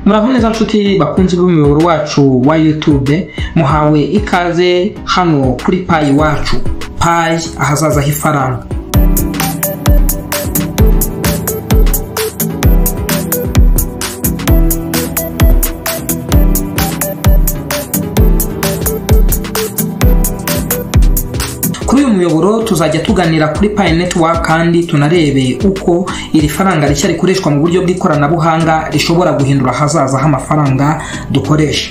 Muraho neza nshuti bakunzi b'umuyoboro wacu wa YouTube, muhawe ikaze hano kuri Pi wacu, Pi ahazaza h'ifaranga. Kuri uyu muyoboro tuzajya tuganira kuri Pi Network kandi tunarebe uko iri faranga rishya rikoreshwa mu buryo bw'ikoranabuhanga rishobora guhindura hazaza h'amafaranga dukoresha.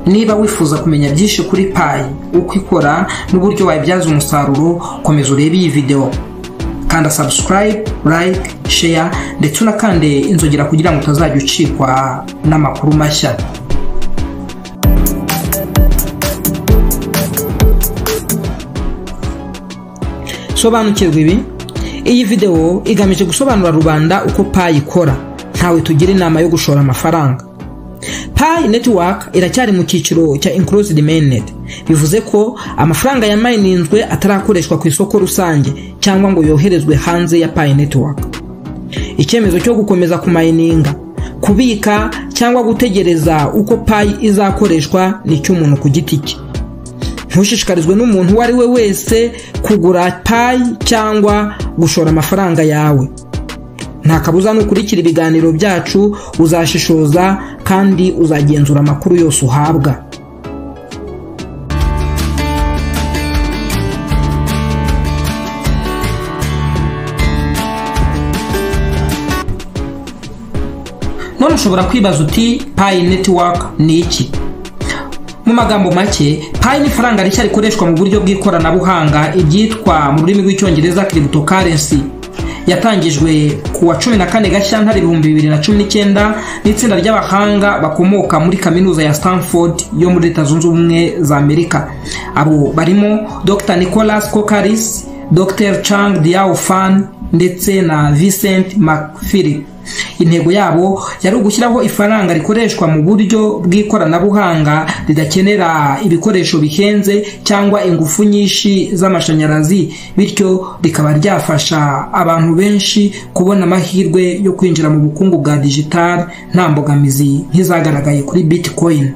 Niba wifuza kumenya byinshi kuri Pi, uko ikora n'uburyo wayibyaza umusaruro, komeza urebe iyi video. Kanda subscribe, like, share ndetse unakande inzogera kugira ngo utazajya ucikwa n'amakuru mashya. Sobanukirwa ibi. Iyi video igamije gusobanura rubanda uko Pi ikora, ntawe tugira inama yo gushora amafaranga. Pi Network iracyari mu cyiciro cya Included Mainnet, bivuze ko amafaranga ya mininzwe atarakoreshwa ku isoko rusange cyangwa ngo yoherezwe hanze ya Pi Network. Icyemezo cyo gukomeza kumininga, kubika cyangwa gutegereza uko Pi izakoreshwa ni cy'umuntu ku giti cye. Ntushishikarizwe n'umuntu uwo ari we wese kugura Pi cyangwa gushora amafaranga yawe. Nta kabuza nukurikira ibiganiro byacu uzashishoza kandi uzagenzura amakuru yose uhabwa. None ushobora kwibaza uti Pi Network ni iki? Mu magambo make, Pi ni faranga rishya rikoreshwa mu buryo bw'ikoranabuhanga, ibyitwa mu rurimi rw'icyongereza cryptocurrency. Yatangijwe ku wa 14 Gashyantare 2019 n'itsinda ry'abahanga bakomoka muri kaminuza ya Stanford yo muri Leta Zunze Ubumwe za Amerika. Abo barimo Dr. Nicholas Kokaris, Dr. Chang Diao Fan ndetse na Vincent McPhilip. Intego yabo yari ugushyiraho ifaranga rikoreshwa mu buryo bw'ikoranabuhanga ridakenera ibikoresho bihenze cyangwa ingufu nyinshi z'amashanyarazi, bityo rikaba ryafasha abantu benshi kubona amahirwe yo kwinjira mu bukungu bwa digital nta mbogamizi nk'izagaragaye kuri Bitcoin.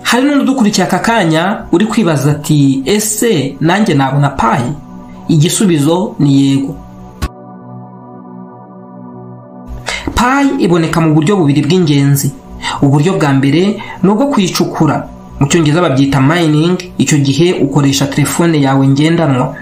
Hari n'undi udukurikiye aka kanya uri kwibaza ati ese nanjye nabona Pi? Igisubizo ni yego. Pi iboneka mu buryo bubiri bw'ingenzi. Uburyo bwa mbere ni ubwo kuyicukura, mu cyongereza babyita mining. Icyo gihe ukoresha telefone yawe ngendanwa.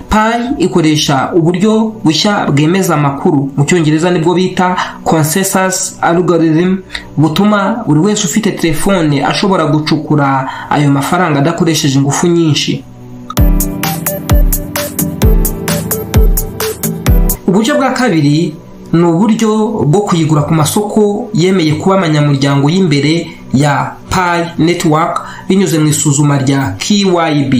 Pi ikoresha uburyo bushya bwemeza amakuru, mu cyongereza nibwo bita consensus algorithm, butuma buri wese ufite telefone ashobora gucukura ayo mafaranga adakoresheje ingufu nyinshi. Uburyo bwa kabiri ni uburyo bwo kuyigura ku masoko yemeye kuba amanyamuryango y'imbere ya Pi Network binyuze mu isuzuma rya KYB.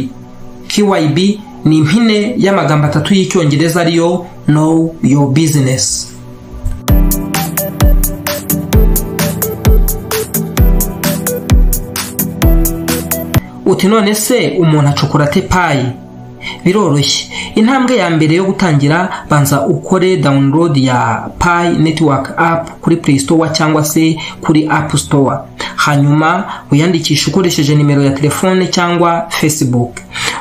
KYB ni impine y'amagambo atatu y'icyongereza ariyo Know Your Business. Uti none se umuntu acukura ate Pi? Biroroshye. Intambwe ya mbere yo gutangira, banza ukore download ya Pi Network app kuri Play Store cyangwa se kuri App Store. Hanyuma uyandikisha ukoresheje nimero ya telefone cyangwa Facebook.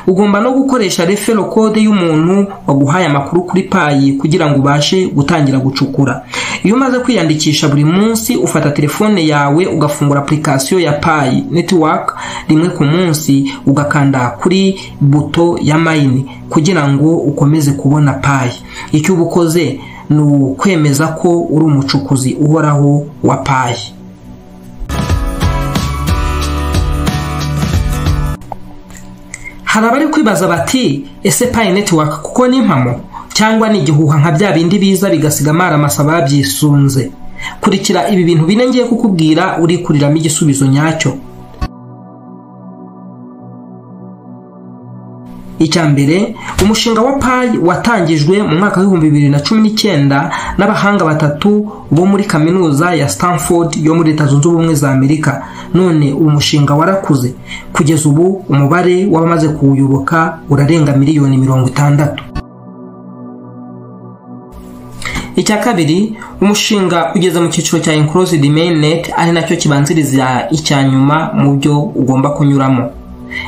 Ugomba no gukoresha referral code y'umuntu waguhaye amakuru kuri Pi kugira ngo ubashe gutangira gucukura. Iyo umaze kwiyandikisha, buri munsi ufata telefone yawe ugafungura application ya Pi Network rimwe ku munsi, ugakanda kuri buto ya mine kugira ngo ukomeze kubona Pi. Icyo ubukoze ni ukwemeza ko uri umucukuzi uhoraho wa Pi. Hari abari kwibaza bati ese Pi Network kuko ni impamo cyangwa ni igihuha nka bya bindi biza bigasiga amara amasaba byisunze? Kurikira ibi bintu bine ngiye kukubwira uri kuriramo igisubizo nyacyo. Icyambere, umushinga wa Pi watangijwe mu mwaka wa 2019 n'abahanga batatu bo muri kaminuza ya Stanford yo muri Leta Zunze Ubumwe za Amerika. None umushinga warakuze, kugeza ubu umubare w'abamaze kuwuyoboka urarenga miliyoni 60. Icya kabiri, umushinga ugeze mu cyiciro cya Enclosed Mainnet, ari nacyo kibanziriza icya nyuma mu byo ugomba kunyuramo.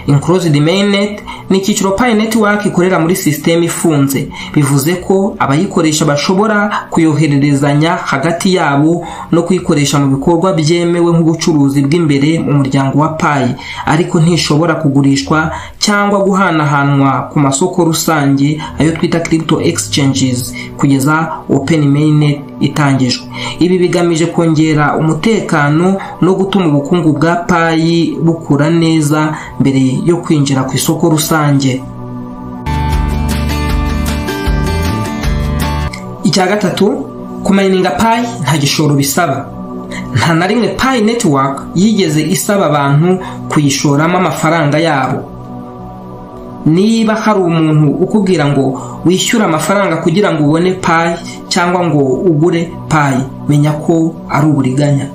Enclosed Mainnet ni icyiciro Pi Network ikorera muri system ifunze, bivuze ko abayikoresha bashobora kuyohererezanya hagati yabo no kuyikoresha mu bikorwa byemewe nk'ubucuruzi bw'imbere mu muryango wa Pi, ariko ntishobora kugurishwa cyangwa guhanahanwa ku masoko rusange, ayo twita crypto exchanges, kugeza Open Mainnet itangijwe. Ibi bigamije kongera umutekano no gutuma ubukungu bwa Pi bukura neza mbere yo kwinjira ku isoko rusange. Icya gatatu, kumininga Pi nta gishoro bisaba. Nta na rimwe Pi Network yigeze isaba abantu kuyishoramo amafaranga yabo. Niba hari umuntu ukubwira ngo wishyura amafaranga kugira ngo ubone Pi cyangwa ngo ugure Pi, menya ko ari uburiganya.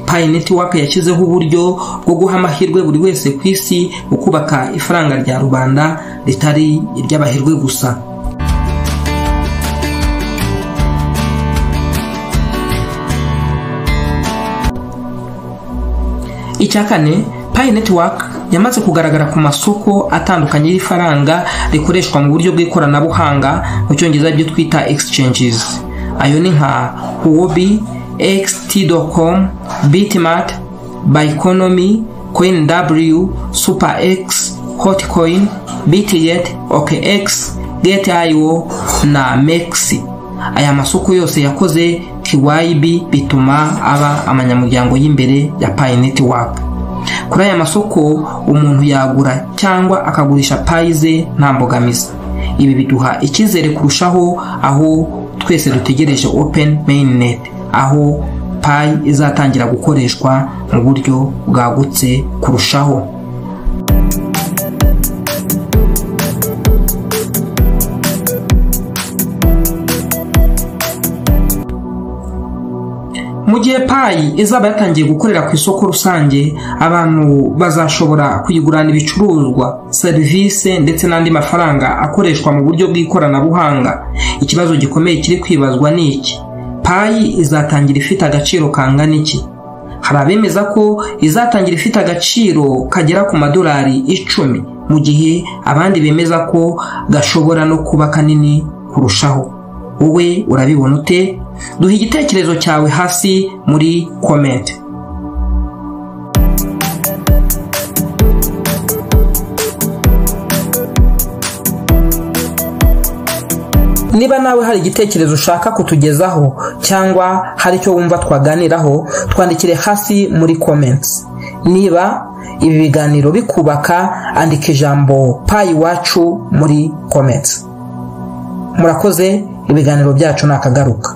Pi Network yashyizeho uburyo bwo guha amahirwe buri wese ku isi ukubaka ifaranga rya rubanda ritari iry'abahirwe gusa. Icya kane, Pi Network yamaze kugaragara ku masoko atandukanye y'ifaranga rikoreshwa mu buryo bw'ikoranabuhanga, mu cyongereza byo twita exchanges. Ayo ni nka Huobi, XT.com, Bitmart, Biteconomy, CoinW, SuperX, Hotcoin, Bitget, OKX, Gate.io na Mexi. Aya masoko yose yakoze KYB bituma aba amanyamuryango y'imbere ya Pi Network. Kuri aya masoko umuntu yagura cyangwa akagurisha Pi ze nta mbogamizi. Ibi biduha icyizere kurushaho, aho twese dutegereje Open Mainnet, aho Pi izatangira gukoreshwa mu buryo bwagutse kurushaho. Mu gihe Pi izaba yatangiye gukorera ku isoko rusange, abantu bazashobora kuyigurana ibicuruzwa, serivisi ndetse n'andi mafaranga akoreshwa mu buryo bw'ikoranabuhanga. Ikibazo gikomeye kiri kwibazwa ni iki: Pi izatangira ifite agaciro kangana iki? Hari abemeza ko izatangira ifite agaciro kagera ku madolari 10, mu gihe abandi bemeza ko gashobora no kuba kanini kurushaho. Wowe urabibona ute? Duha igitekerezo cyawe hasi muri comment. Niba nawe hari igitekerezo ushaka kutugezaho cyangwa hari icyo wumva twaganiraho, twandikire hasi muri comments. Niba ibi biganiro bikubaka, andika ijambo Pi wacu muri comments. Murakoze, ibiganiro byacu nakagaruka.